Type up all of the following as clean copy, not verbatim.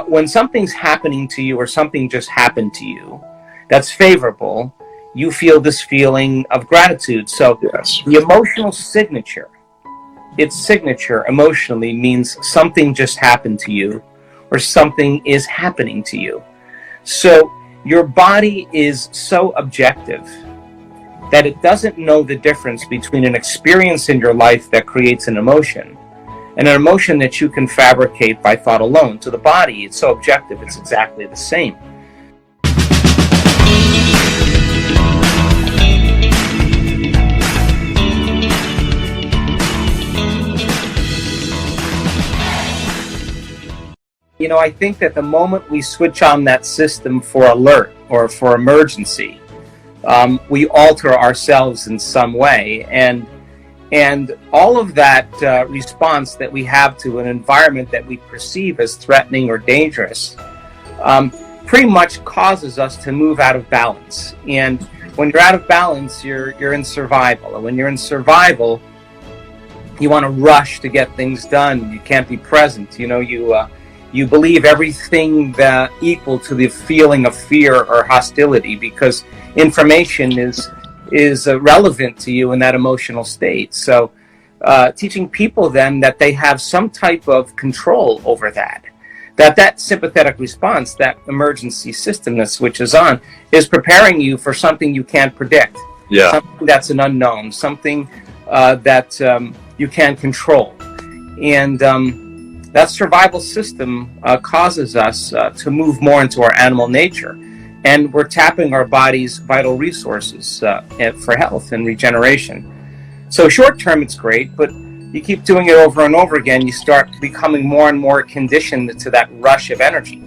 when something's happening to you or something just happened to you that's favorable, you feel this feeling of gratitude. So Yes. the emotional signature, its signature emotionally means something just happened to you or something is happening to you. So your body is so objective that it doesn't know the difference between an experience in your life that creates an emotion and an emotion that you can fabricate by thought alone. To the body, it's so objective, it's exactly the same. You know, I think that the moment we switch on that system for alert or for emergency, we alter ourselves in some way. And all of that response that we have to an environment that we perceive as threatening or dangerous pretty much causes us to move out of balance. And when you're out of balance, you're in survival. And when you're in survival, you want to rush to get things done. You can't be present. You know, you believe everything that equal to the feeling of fear or hostility because information is relevant to you in that emotional state. So teaching people then that they have some type of control over that sympathetic response, that emergency system that switches on, is preparing you for something you can't predict. Yeah. Something that's an unknown, something that you can't control. And that survival system causes us to move more into our animal nature. And we're tapping our body's vital resources for health and regeneration. So short term, it's great, but you keep doing it over and over again, you start becoming more and more conditioned to that rush of energy.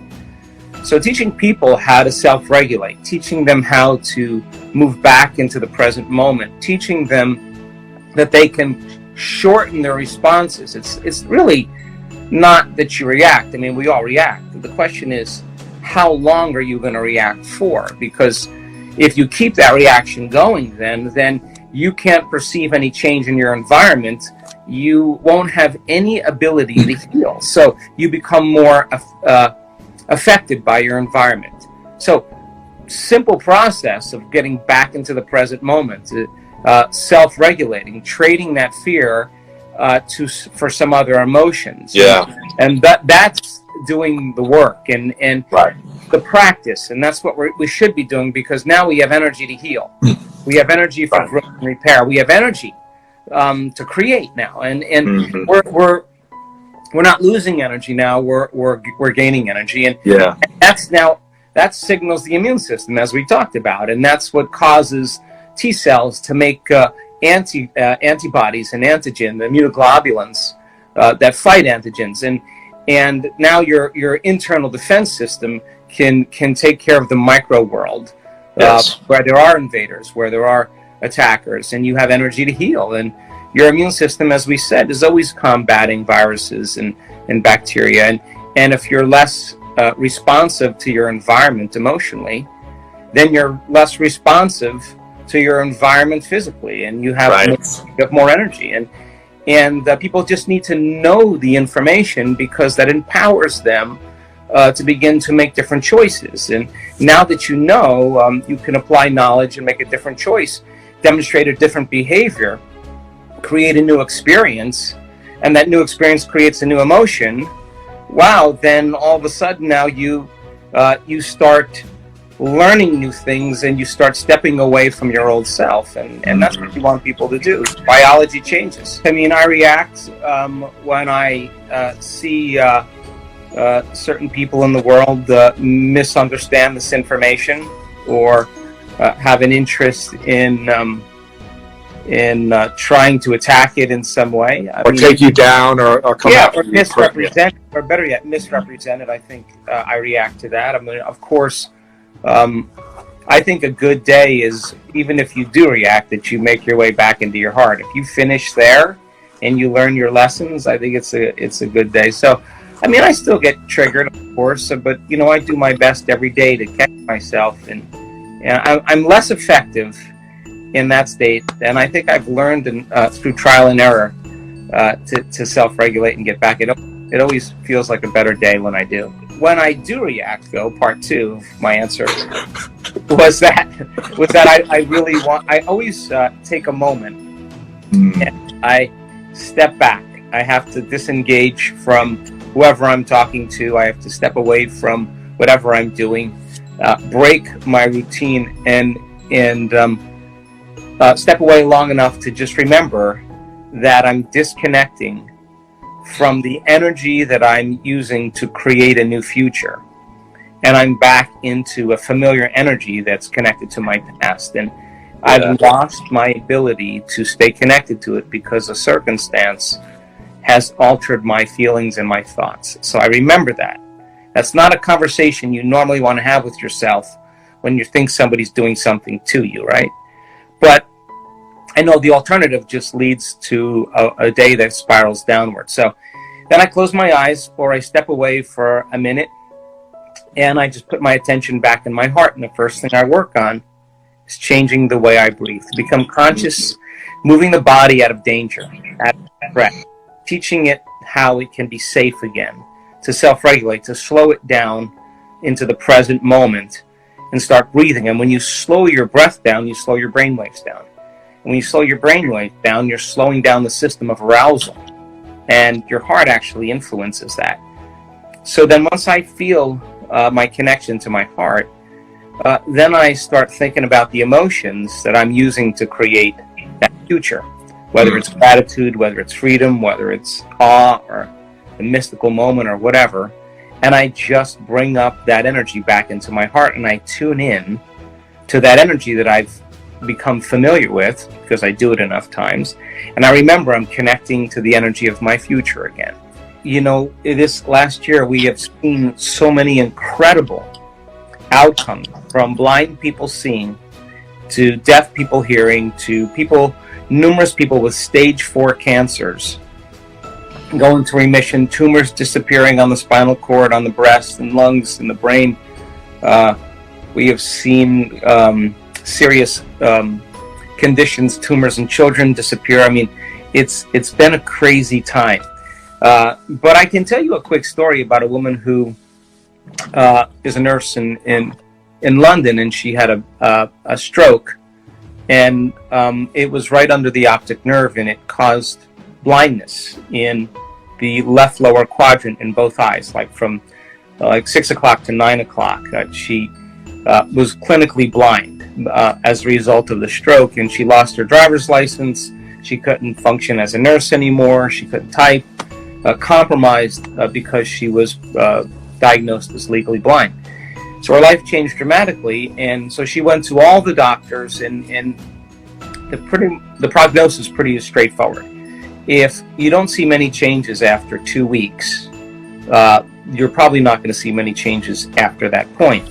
So teaching people how to self-regulate, teaching them how to move back into the present moment, teaching them that they can shorten their responses. It's really not that you react. I mean, we all react. The question is, how long are you going to react for? Because if you keep that reaction going, then you can't perceive any change in your environment. You won't have any ability to heal. So you become more affected by your environment. So simple process of getting back into the present moment, self-regulating, trading that fear for some other emotions. Yeah. And that's doing the work and right. The practice. And that's what we should be doing, because now we have energy to heal. We have energy for Right. growth and repair. We have energy to create now. And Mm-hmm. we're not losing energy now. We're gaining energy. And Yeah. that signals the immune system, as we talked about. And that's what causes T cells to make antibodies and antigen, the immunoglobulins that fight antigens, and now your internal defense system can take care of the micro world, Yes. where there are invaders, where there are attackers, and you have energy to heal. And your immune system, as we said, is always combating viruses and bacteria. And if you're less responsive to your environment emotionally, then you're less responsive to your environment physically, and you have, Right. you have more energy. And people just need to know the information, because that empowers them to begin to make different choices. And now that you know, you can apply knowledge and make a different choice, demonstrate a different behavior, create a new experience, and that new experience creates a new emotion. Wow, then all of a sudden now you start learning new things, and you start stepping away from your old self, and that's what you want people to do. Biology changes. I mean, I react when I see certain people in the world misunderstand this information, or have an interest in trying to attack it in some way, Or take you down, or come out. or misrepresent, or better yet, misrepresent it. I think I react to that. I mean, of course. I think a good day is, even if you do react, that you make your way back into your heart. If you finish there and you learn your lessons, I think it's a good day. So, I mean, I still get triggered, of course, but you know, I do my best every day to catch myself, and I'm less effective in that state. And I think I've learned through trial and error to self-regulate and get back. It always feels like a better day when I do. when I do react, though, part two of my answer was that I always take a moment and I step back. I have to disengage from whoever I'm talking to. I have to step away from whatever I'm doing, break my routine, and step away long enough to just remember that I'm disconnecting from the energy that I'm using to create a new future. And I'm back into a familiar energy that's connected to my past. And I've lost my ability to stay connected to it because a circumstance has altered my feelings and my thoughts. So I remember that. That's not a conversation you normally want to have with yourself when you think somebody's doing something to you, right? But I know the alternative just leads to a day that spirals downward. So then I close my eyes or I step away for a minute and I just put my attention back in my heart. And the first thing I work on is changing the way I breathe, to become conscious, moving the body out of danger, out of threat, teaching it how it can be safe again, to self-regulate, to slow it down into the present moment and start breathing. And when you slow your breath down, you slow your brain waves down. When you slow your brainwave down, you're slowing down the system of arousal, and your heart actually influences that. So then once I feel my connection to my heart, then I start thinking about the emotions that I'm using to create that future, whether it's gratitude, whether it's freedom, whether it's awe or a mystical moment or whatever, and I just bring up that energy back into my heart, and I tune in to that energy that I've become familiar with because I do it enough times, and I remember I'm connecting to the energy of my future again. You know, this last year we have seen so many incredible outcomes, from blind people seeing to deaf people hearing to numerous people with stage 4 cancers going to remission, tumors disappearing on the spinal cord, on the breast and lungs and the brain. We have seen serious conditions, tumors in children disappear. I mean, it's been a crazy time. But I can tell you a quick story about a woman who is a nurse in London, and she had a stroke, and it was right under the optic nerve, and it caused blindness in the left lower quadrant in both eyes, like from 6 o'clock to 9 o'clock. She was clinically blind as a result of the stroke, and she lost her driver's license. She couldn't function as a nurse anymore. She couldn't type. Compromised because she was diagnosed as legally blind. So her life changed dramatically, and so she went to all the doctors, and the prognosis is pretty straightforward. If you don't see many changes after 2 weeks, you're probably not going to see many changes after that point.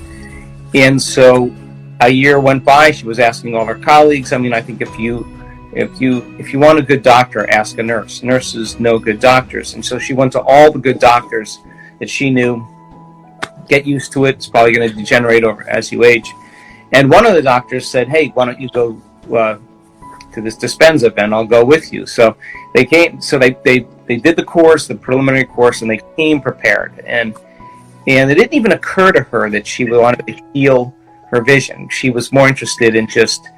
And so a year went by. She was asking all her colleagues. I mean, I think if you want a good doctor, ask a nurse. Nurses know good doctors. And so she went to all the good doctors that she knew. Get used to it. It's probably going to degenerate over as you age. And one of the doctors said, hey, why don't you go to this Dispenza event? I'll go with you. So they came. So they did the course, the preliminary course, and they came prepared. And it didn't even occur to her that she wanted to heal her vision. She was more interested in just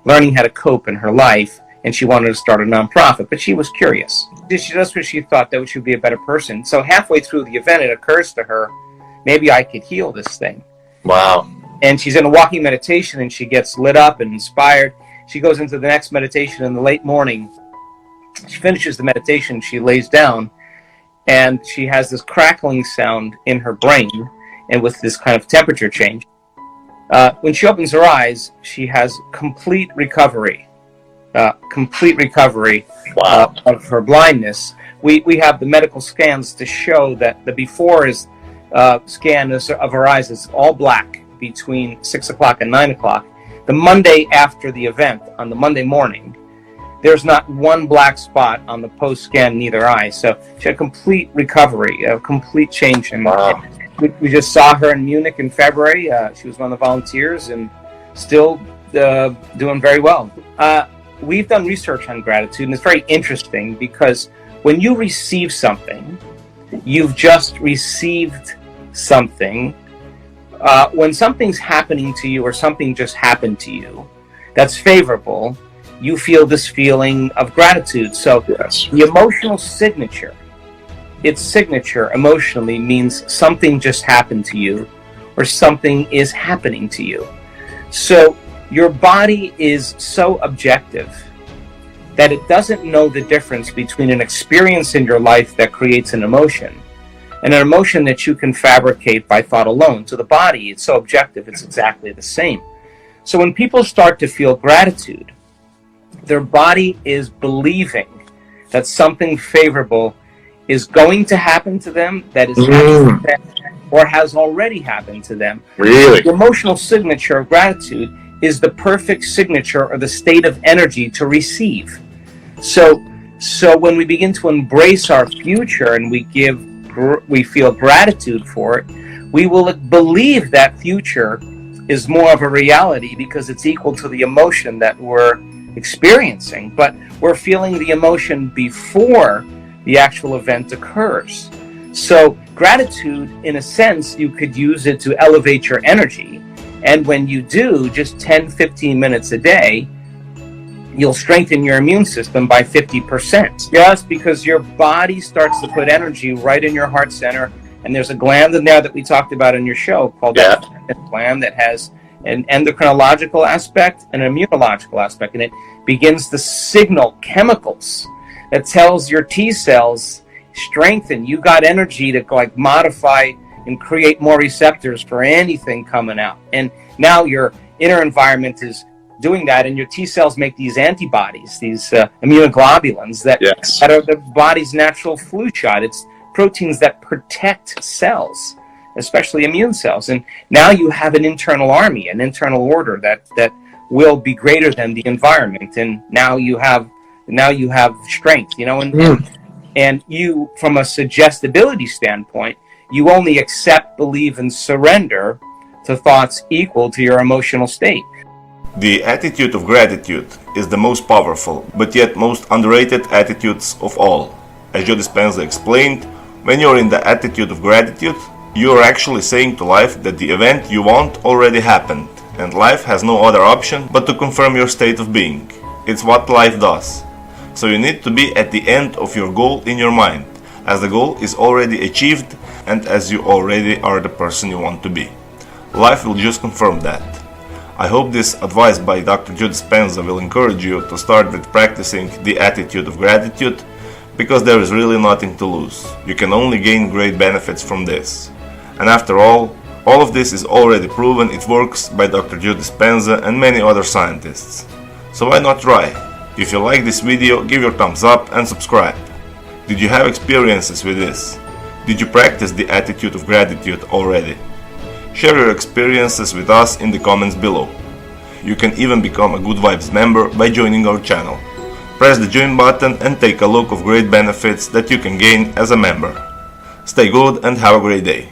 learning how to cope in her life, and she wanted to start a nonprofit, but she was curious. That's what she thought, that she would be a better person. So halfway through the event, it occurs to her, maybe I could heal this thing. Wow. And she's in a walking meditation, and she gets lit up and inspired. She goes into the next meditation in the late morning. She finishes the meditation, she lays down, and she has this crackling sound in her brain, and with this kind of temperature change. When she opens her eyes, she has complete recovery Wow. Of her blindness. We have the medical scans to show that the before scan of her eyes is all black between 6 o'clock and 9 o'clock. The Monday after the event, on the Monday morning, there's not one black spot on the post-scan in either eye. So she had complete recovery, a complete change in Wow. We just saw her in Munich in February. She was one of the volunteers and still doing very well. We've done research on gratitude, and it's very interesting because when you receive something, you've just received something, when something's happening to you or something just happened to you that's favorable, you feel this feeling of gratitude. So Yes. the emotional signature, its signature emotionally means something just happened to you or something is happening to you. So your body is so objective that it doesn't know the difference between an experience in your life that creates an emotion and an emotion that you can fabricate by thought alone. To the body, it's so objective, it's exactly the same. So when people start to feel gratitude, their body is believing that something favorable is going to happen to them, that is happening to them, or has already happened to them. Really? The emotional signature of gratitude is the perfect signature or the state of energy to receive. So when we begin to embrace our future and we feel gratitude for it, we will believe that future is more of a reality because it's equal to the emotion that we're experiencing. But we're feeling the emotion before the actual event occurs. So gratitude, in a sense, you could use it to elevate your energy. And when you do, just 10, 15 minutes a day, you'll strengthen your immune system by 50%. Just because your body starts to put energy right in your heart center. And there's a gland in there that we talked about in your show called that gland that has an endocrinological aspect and an immunological aspect. And it begins to signal chemicals that tells your T cells, strengthen. You got energy to like modify and create more receptors for anything coming out. And now your inner environment is doing that, and your T cells make these antibodies, these immunoglobulins that are the body's natural flu shot. It's proteins that protect cells, especially immune cells. And now you have an internal army, an internal order that will be greater than the environment. And now you have strength, and you, from a suggestibility standpoint, you only accept, believe, and surrender to thoughts equal to your emotional state. The attitude of gratitude is the most powerful, but yet most underrated attitudes of all. As Joe Dispenza explained, when you're in the attitude of gratitude, you're actually saying to life that the event you want already happened, and life has no other option but to confirm your state of being. It's what life does. So you need to be at the end of your goal in your mind, as the goal is already achieved and as you already are the person you want to be. Life will just confirm that. I hope this advice by Dr. Joe Dispenza will encourage you to start with practicing the attitude of gratitude, because there is really nothing to lose. You can only gain great benefits from this. And after all of this is already proven it works by Dr. Joe Dispenza and many other scientists. So why not try? If you like this video, give your thumbs up and subscribe. Did you have experiences with this? Did you practice the attitude of gratitude already? Share your experiences with us in the comments below. You can even become a Good Vibes member by joining our channel. Press the join button and take a look of great benefits that you can gain as a member. Stay good and have a great day.